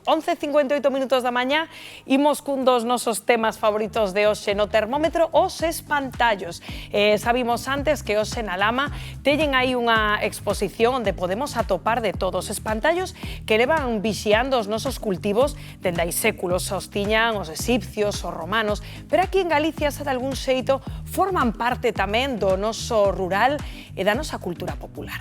11:58 minutos da mañá, imos cun dos nosos temas favoritos de hoxe no termómetro, os espantallos. Sabimos antes que hoxe na Lama teñen aí unha exposición onde podemos atopar de todos espantallos que levan vixiando os nosos cultivos dende hai séculos. Os tiñan os egipcios, os romanos, pero aquí en Galicia, xa de algún xeito, forman parte tamén do noso rural e da nosa cultura popular.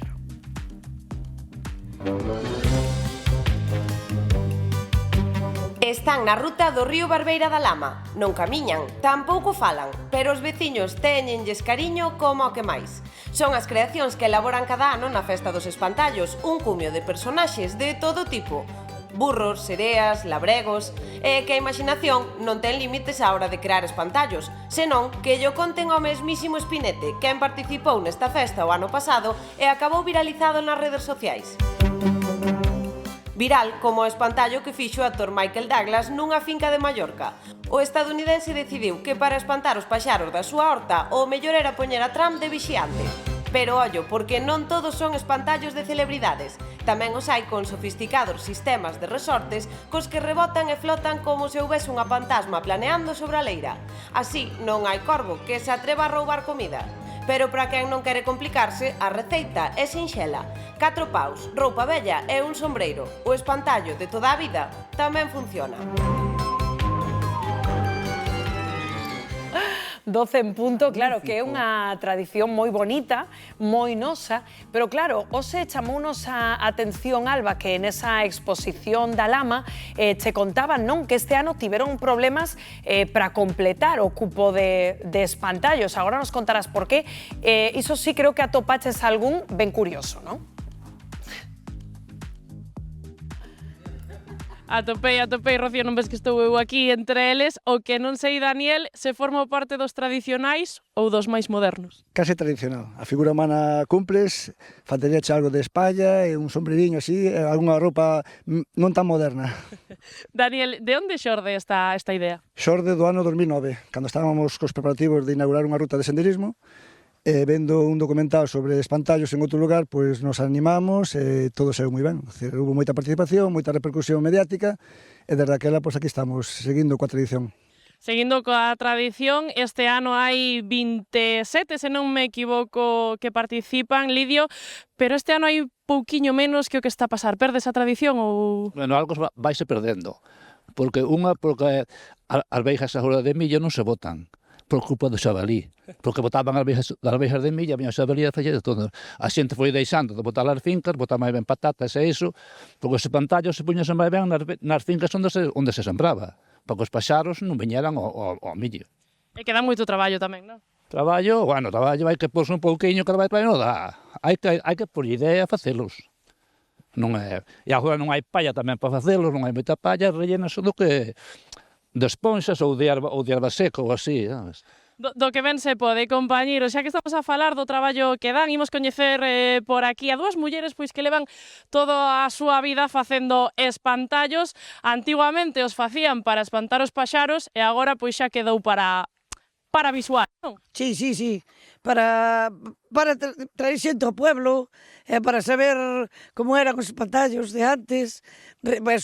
Están na ruta do río Barbeira da Lama. Non camiñan, tampouco falan, pero os veciños téñenlles cariño como o que máis. Son as creacións que elaboran cada ano na Festa dos Espantallos, un cumio de personaxes de todo tipo. Burros, sereas, labregos, e que a imaginación non ten límites á hora de crear espantallos, senón que llo conten ao mesmísimo Spinete, quen participou nesta festa o ano pasado e acabou viralizado nas redes sociais. Viral como o espantallo que fixo o actor Michael Douglas nunha finca de Mallorca. O estadounidense decidiu que para espantar os paxaros da súa horta o mellor era poñer a Trump de vixiante. Pero ollo, porque non todos son espantallos de celebridades. Tamén os hai con sofisticados sistemas de resortes cos que rebotan e flotan como se houvese unha fantasma planeando sobre a leira. Así non hai corvo que se atreva a roubar comida. Pero para quen non quere complicarse, a receita é sinxela. 4 paus, roupa vella e un sombreiro. O espantallo de toda a vida tamén funciona. 12 en punto, claro, que é unha tradición moi bonita, moi nosa, pero claro, hoxe chamounos a atención, Alba, que nesa exposición da Lama che contaban, non, que este ano tiveron problemas para completar o cupo de espantallos. Agora nos contarás por qué. Iso sí creo que atopaches algún ben curioso, non? Atopei, Rocío, non ves que estou eu aquí entre eles. O que non sei, Daniel, se forma parte dos tradicionais ou dos máis modernos? Case tradicional. A figura humana cumples, faltaríache algo de espalla e un sombreriño así, algunha roupa non tan moderna. Daniel, de onde xorde esta idea? Xorde do ano 2009, cando estábamos cos preparativos de inaugurar unha ruta de senderismo, vendo un documental sobre espantallos en outro lugar, pois nos animamos e todo saiu moi ben. Houve moita participación, moita repercusión mediática e desde aquela, pois aquí estamos, seguindo coa tradición. Seguindo coa tradición, este ano hai 27, se non me equivoco, que participan, Lidio, pero este ano hai pouquiño menos que o que está a pasar. Perde esa tradición ou...? Bueno, algo vaise perdendo, porque as veigas agora de millo non se botan por culpa do xabalí, porque botaban as veigas de millo, a xabalí facía de todo. A xente foi deixando de botar as fincas, botar máis ben patatas e iso, porque os espantallos se puñese máis ben nas fincas onde se sembraba, para que os paxaros non viñeran ao millo. E queda moito traballo tamén, non? Traballo hai que porse un pouquiño, que traballo non dá. Hai que por idea facelos. Non é... E agora non hai palla tamén para facelos, non hai moita palla, rellenas do que... de esponxas ou de erva seca ou así, sabes? Do que ben se pode, compañeros. Xa que estamos a falar do traballo que dan, imos coñecer por aquí a dúas mulleres pois que levan toda a súa vida facendo espantallos. Antigamente os facían para espantar os paxaros e agora pois xa quedou para visual, non? Sí, para traer xente ao pueblo, para saber como eran os espantallos de antes.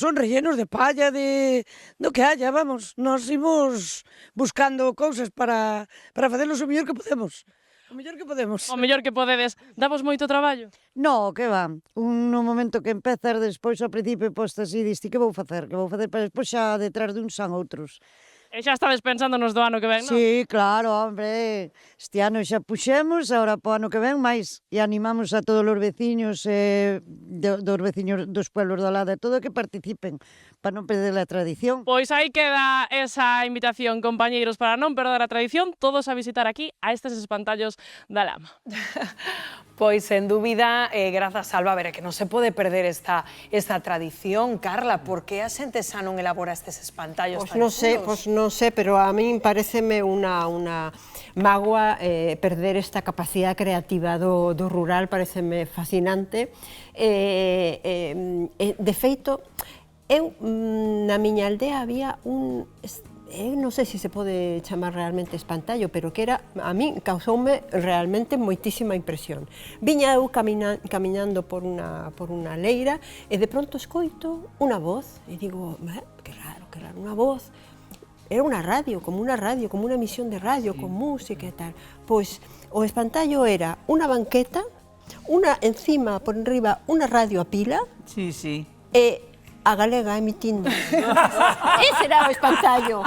Son rellenos de palla, do que haya, vamos. Nos imos buscando cousas para facerlos o mellor que podemos. O mellor que podemos. O mellor que podedes. Davos moito traballo? No, que va. No momento que empezas, despois ao principio postas e diste, que vou facer? Que vou facer para despois xa detrás de uns san outros. E xa estades pensando nos do ano que ven, non? Sí, claro, hombre. Este ano xa puxemos, agora po ano que ven máis. E animamos a todos os veciños, dos veciños dos pueblos do lado e todo, que participen, para non perder a tradición. Pois aí queda esa invitación, compañeiros, para non perder a tradición, todos a visitar aquí a estes espantallos da Lama. Pois, sen dúbida, grazas, Alba, a ver, que non se pode perder esta tradición. Carla, por que a xente xa non elabora estes espantallos tan chulos? Pois non sei, pero a min pareceme unha mágoa perder esta capacidade creativa do rural, pareceme fascinante. De feito, eu na miña aldea había un non sei se se pode chamar realmente espantallo, pero que era, a min causoume realmente moitísima impresión. Viña eu camiñando por unha leira e de pronto escoito unha voz e digo, que raro, unha voz. Era unha radio, como unha emisión de radio, con música e tal. Pois o espantallo era unha banqueta, encima, por enriba, unha radio a pila, e a galega emitindo. Ese era o espantallo.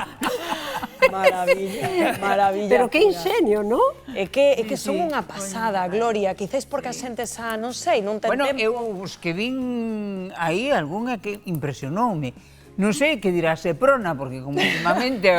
Maravilla, maravilla. Pero que ingenio, non? É que son unha pasada, Gloria, quizáis porque a xente xa, non sei, non ten Bueno, tempo. eu os que vin aí, algunha que impresionoume. Non sei que dirá Seprona, porque como últimamente,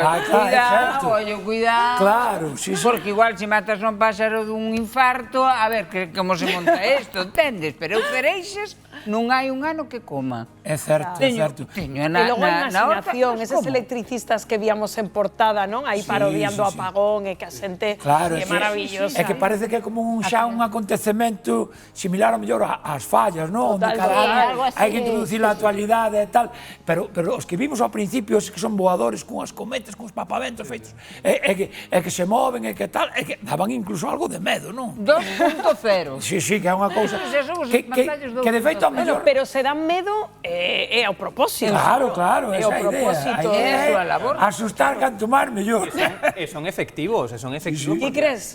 cuidado, Claro, sí, sí. porque igual se matas a un páxaro dun infarto, a ver como se monta isto, entendes? Pero eu Cereixas non hai un ano que coma. É certo, é certo. Teño E logo a imaginación, eses electricistas que víamos en portada, non? Aí parodiando o apagón e que a xente Claro, é sí. maravillosa. É que parece que é como xa un acontecemento similar ao mellor ás fallas, non? Onde cada ano hai que introducir a actualidade e tal, pero os que vimos ao principio, que son voadores cunhas cometas, cuns papaventos feitos, é que se moven e que tal, é que daban incluso algo de medo, non? 2.0. Sí, sí, que é unha cousa que de feito ao Bueno, mellor... pero se dan medo é ao propósito. Claro, é esa ao é a propósito. idea. é a labor. Asustar canto máis mellor. E son efectivos, Que crees?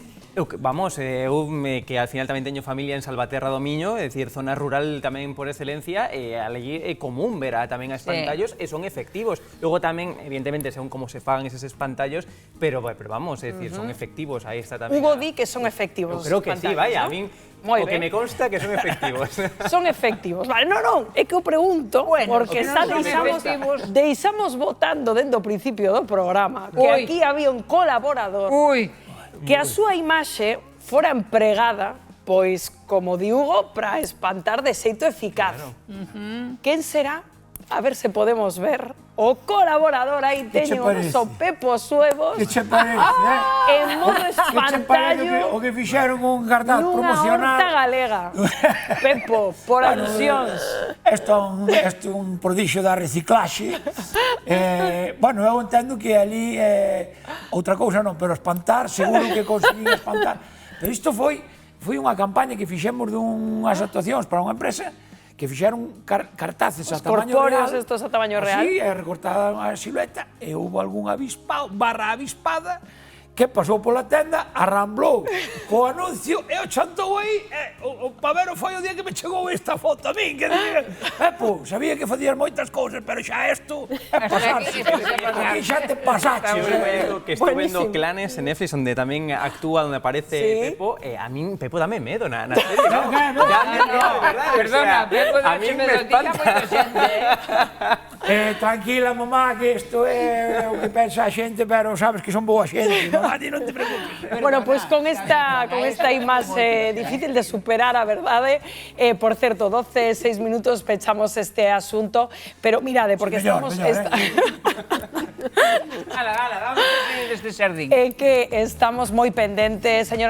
Vamos, que al final tamén teño familia en Salvaterra do Miño, é dicir, zona rural tamén por excelencia, e ali é común ver tamén a espantallos e son efectivos. Logo tamén, evidentemente, según como se fagan eses espantallos, pero vamos, é dicir, son efectivos, aí está tamén. Hugo di que son efectivos. Eu creo que sí, vaya, a min o que ben. me consta que son efectivos. Son efectivos. Vale, non, é que o pregunto, porque se xa non son efectivos. deixamos votando dende o principio do programa que Ui. aquí había un colaborador que a súa imaxe fora empregada, pois, como di Hugo, para espantar de xeito eficaz. Quen será? A ver se podemos ver. O colaborador aí teñen o noso Pepo Suevos Que che parece, en modo Que che parece espantallo o que fixeron un cartaz nunha promocional? horta galega. Pepo, por alusións. Isto é un prodixio da reciclaxe. Bueno, eu entendo que ali outra cousa non, pero espantar, seguro que conseguín espantar. Pero isto foi unha campaña que fixemos dunhas actuacións para unha empresa que fixeron cartaces a tamaño real. Corpóreos estos a tamaño real. Así, recortada a silueta, e houve algún avispado, barra avispada, que pasou pola tenda, arramblou co anuncio e o chantou aí. O pavero foi o día que me chegou esta foto a min, que dicía, Pepo, sabía que facías moitas cousas, pero xa isto é pasarse. Aquí xa te pasaxe. Que estou vendo Clanes en Netflix, onde tamén actúa, onde aparece Pepo, e a min Pepo dame medo, na serie, non? Perdona, Pepo a min me espanta. Tranquila, mamá, que isto é o que pensa a xente, pero sabes que son boa xente, mamá, ti non te preocupes. Bueno, pois con esta imaxe difícil de superar, a verdade, por certo, 12, 6 minutos pechamos este asunto, pero mirade, porque estamos... Ala, vamos a este xardín. É que estamos moi pendentes, señora